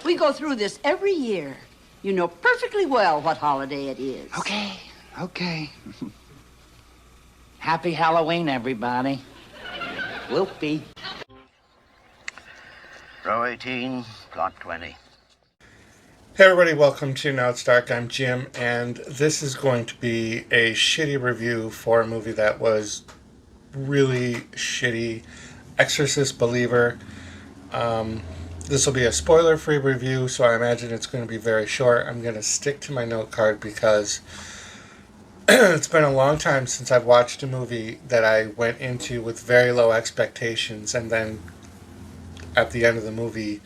We go through this every year. You know perfectly well what holiday it is. Okay. Happy Halloween, everybody. Whoopee. Row 18, plot 20. Hey everybody, welcome to Now It's Dark. I'm Jim, and this is going to be a shitty review for a movie that was really shitty, Exorcist Believer. This will be a spoiler-free review, so I imagine it's going to be very short. I'm going to stick to my note card because it's been a long time since I've watched a movie that I went into with very low expectations, and then at the end of the movie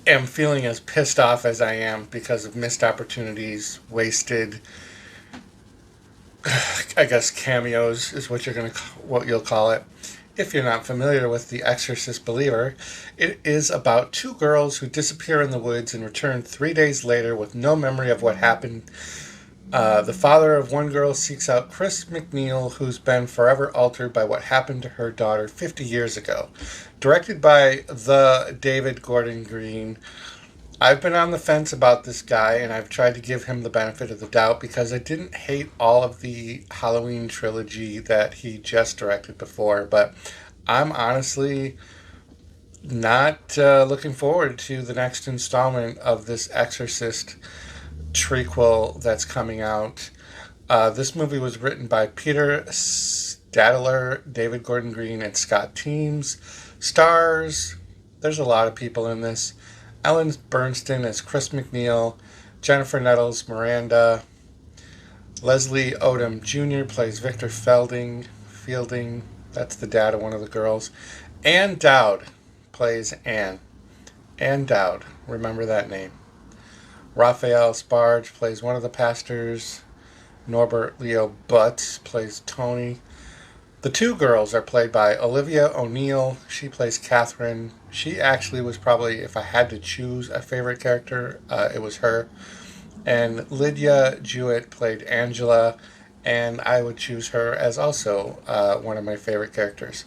am feeling as pissed off as I am because of missed opportunities, wasted, I guess cameos is what you'll call it. If you're not familiar with The Exorcist Believer, it is about two girls who disappear in the woods and return 3 days later with no memory of what happened. The father of one girl seeks out Chris McNeil, who's been forever altered by what happened to her daughter 50 years ago. Directed by the David Gordon Green. I've been on the fence about this guy, and I've tried to give him the benefit of the doubt because I didn't hate all of the Halloween trilogy that he just directed before, but I'm honestly not looking forward to the next installment of this Exorcist trequel that's coming out. This movie was written by Peter Stadler, David Gordon Green, and Scott Teems. Stars, there's a lot of people in this. Ellen Burstyn as Chris McNeil, Jennifer Nettles, Miranda, Leslie Odom Jr. plays Victor Fielding, that's the dad of one of the girls, and Dowd plays Anne. Anne Dowd, remember that name. Raphael Sparge plays one of the pastors. Norbert Leo Butts plays Tony. The two girls are played by Olivia O'Neill. She plays Catherine. She actually was probably, if I had to choose a favorite character, it was her. And Lidya Jewett played Angela, and I would choose her as also one of my favorite characters.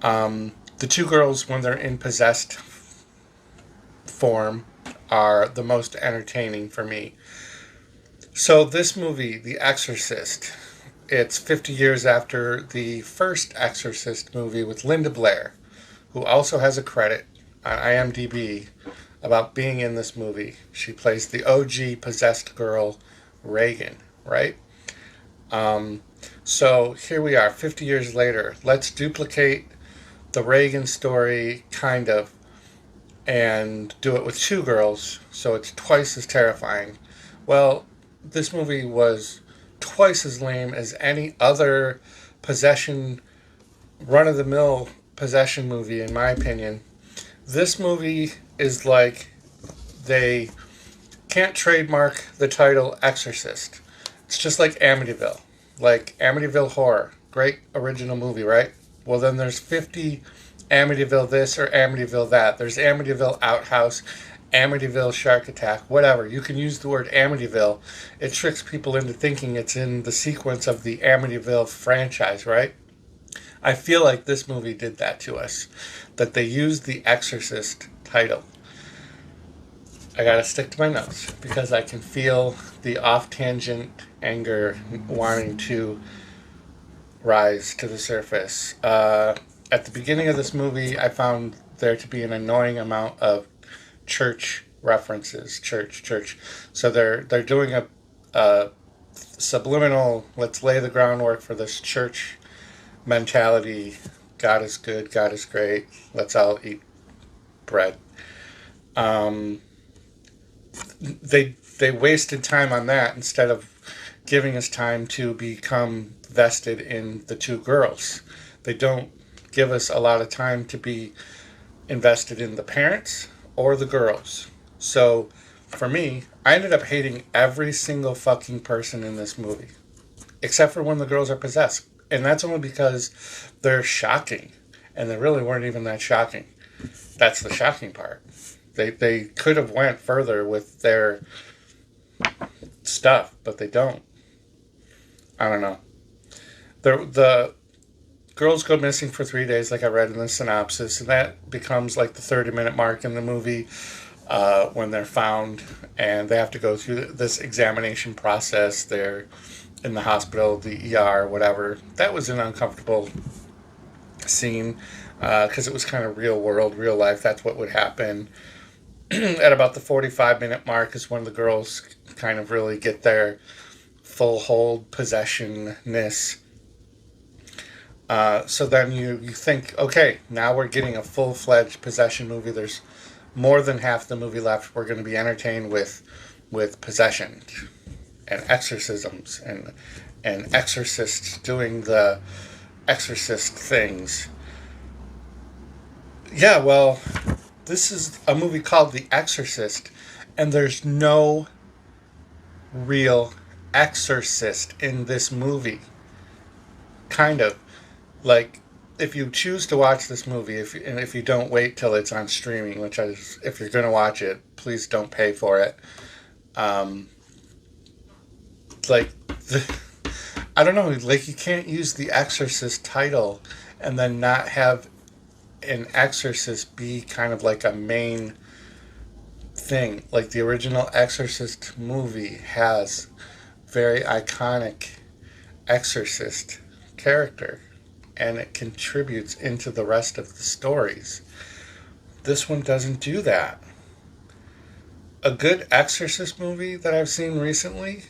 The two girls, when they're in possessed form, are the most entertaining for me. So this movie, The Exorcist, it's 50 years after the first Exorcist movie with Linda Blair, who also has a credit on IMDb about being in this movie. She plays the OG possessed girl, Regan, right? So here we are, 50 years later. Let's duplicate the Regan story, kind of, and do it with two girls, so it's twice as terrifying. Well, this movie was twice as lame as any other run-of-the-mill possession movie, in my opinion. This movie is like they can't trademark the title Exorcist. It's just like Amityville. Like Amityville Horror. Great original movie, right? Well, then there's 50 Amityville this or Amityville that. There's Amityville Outhouse, Amityville Shark Attack, whatever. You can use the word Amityville. It tricks people into thinking it's in the sequence of the Amityville franchise, right? I feel like this movie did that to us. That they used the Exorcist title. I gotta stick to my notes because I can feel the off-tangent anger wanting to rise to the surface. At the beginning of this movie, I found there to be an annoying amount of church references. Church. So they're doing a subliminal, let's lay the groundwork for this church mentality. God is good, God is great, let's all eat bread. They wasted time on that instead of giving us time to become vested in the two girls. They don't give us a lot of time to be invested in the parents or the girls. So for me, I ended up hating every single fucking person in this movie, except for when the girls are possessed. And that's only because they're shocking, and they really weren't even that shocking. That's the shocking part. They could have went further with their stuff, but they don't. I don't know. The girls go missing for 3 days, like I read in the synopsis, and that becomes like the 30-minute mark in the movie when they're found, and they have to go through this examination process. They're in the hospital, the ER, whatever. That was an uncomfortable scene because it was kind of real world, real life. That's what would happen. At about the 45-minute mark is when the girls kind of really get their full hold possessionness. So then you think, okay, now we're getting a full-fledged possession movie. There's more than half the movie left. We're going to be entertained with possession and exorcisms and exorcists doing the exorcist things. Yeah, well, this is a movie called The Exorcist, and there's no real exorcist in this movie. Kind of. Like, if you choose to watch this movie, if you don't wait till it's on streaming, which is, if you're going to watch it, please don't pay for it. I don't know, like, you can't use the Exorcist title and then not have an exorcist be kind of like a main thing. Like, the original Exorcist movie has very iconic exorcist character, and it contributes into the rest of the stories. This one doesn't do that. A good exorcist movie that I've seen recently,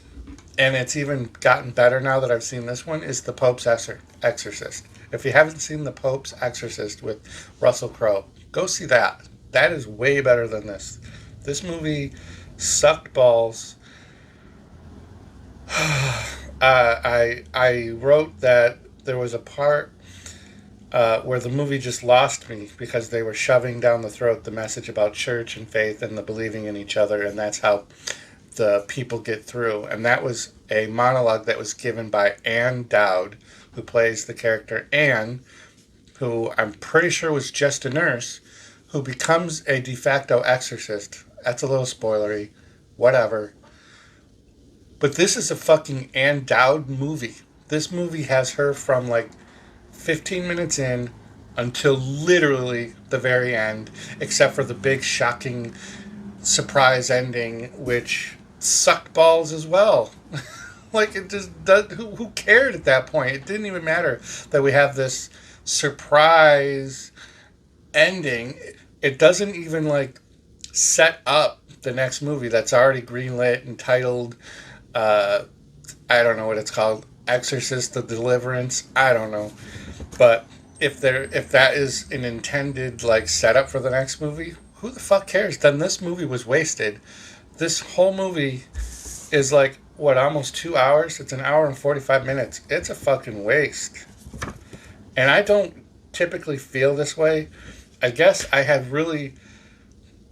and it's even gotten better now that I've seen this one, is The Pope's Exorcist. If you haven't seen The Pope's Exorcist with Russell Crowe, go see that. That is way better than this. This movie sucked balls. I wrote that there was a part where the movie just lost me because they were shoving down the throat the message about church and faith and the believing in each other, and that's how the people get through. And that was a monologue that was given by Dowd, who plays the character Anne, who I'm pretty sure was just a nurse, who becomes a de facto exorcist. That's a little spoilery. Whatever. But this is a fucking Dowd movie. This movie has her from like 15 minutes in until literally the very end, except for the big shocking surprise ending, which sucked balls as well. Like, it just does, who cared at that point? It didn't even matter that we have this surprise ending. It doesn't even like set up the next movie that's already greenlit and titled I don't know what it's called, Exorcist the Deliverance. I don't know. But if that is an intended like setup for the next movie, who the fuck cares? Then this movie was wasted. This whole movie is like, what, almost 2 hours? It's an hour and 45 minutes. It's a fucking waste. And I don't typically feel this way. I guess I had really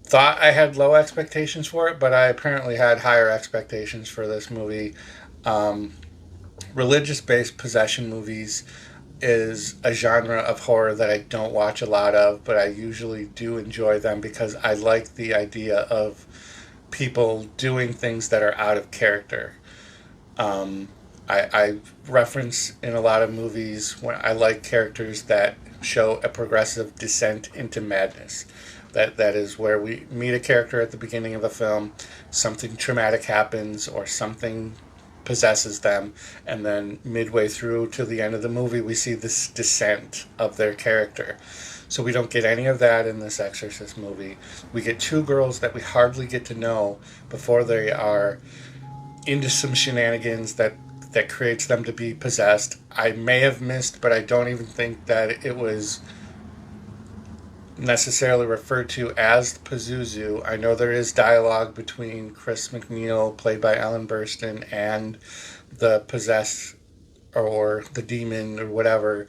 thought I had low expectations for it, but I apparently had higher expectations for this movie. Religious-based possession movies is a genre of horror that I don't watch a lot of, but I usually do enjoy them because I like the idea of people doing things that are out of character. I reference in a lot of movies when I like characters that show a progressive descent into madness. That is where we meet a character at the beginning of a film, something traumatic happens or something possesses them, and then midway through to the end of the movie we see this descent of their character. So we don't get any of that in this Exorcist movie. We get two girls that we hardly get to know before they are into some shenanigans that creates them to be possessed. I may have missed, but I don't even think that it was necessarily referred to as Pazuzu. I know there is dialogue between Chris McNeil, played by Ellen Burstyn, and the possessed or the demon or whatever.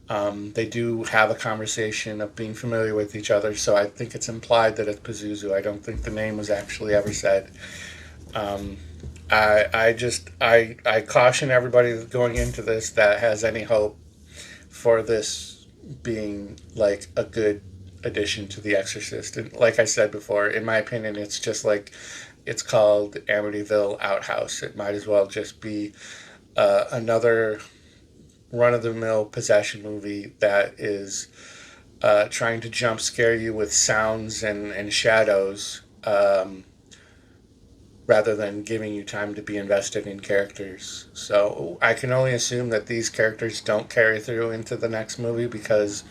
They do have a conversation of being familiar with each other, so I think it's implied that it's Pazuzu. I don't think the name was actually ever said. I caution everybody going into this that has any hope for this being like a good addition to The Exorcist. And like I said before, in my opinion, it's just like, it's called Amityville Outhouse. It might as well just be another run-of-the-mill possession movie that is trying to jump scare you with sounds and shadows, rather than giving you time to be invested in characters. So I can only assume that these characters don't carry through into the next movie because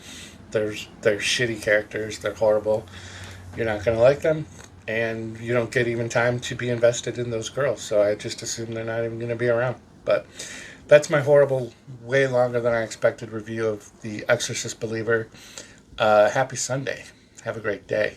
they're shitty characters. They're horrible. You're not going to like them, and you don't get even time to be invested in those girls. So I just assume they're not even going to be around. But that's my horrible, way longer than I expected review of The Exorcist Believer. Happy Sunday. Have a great day.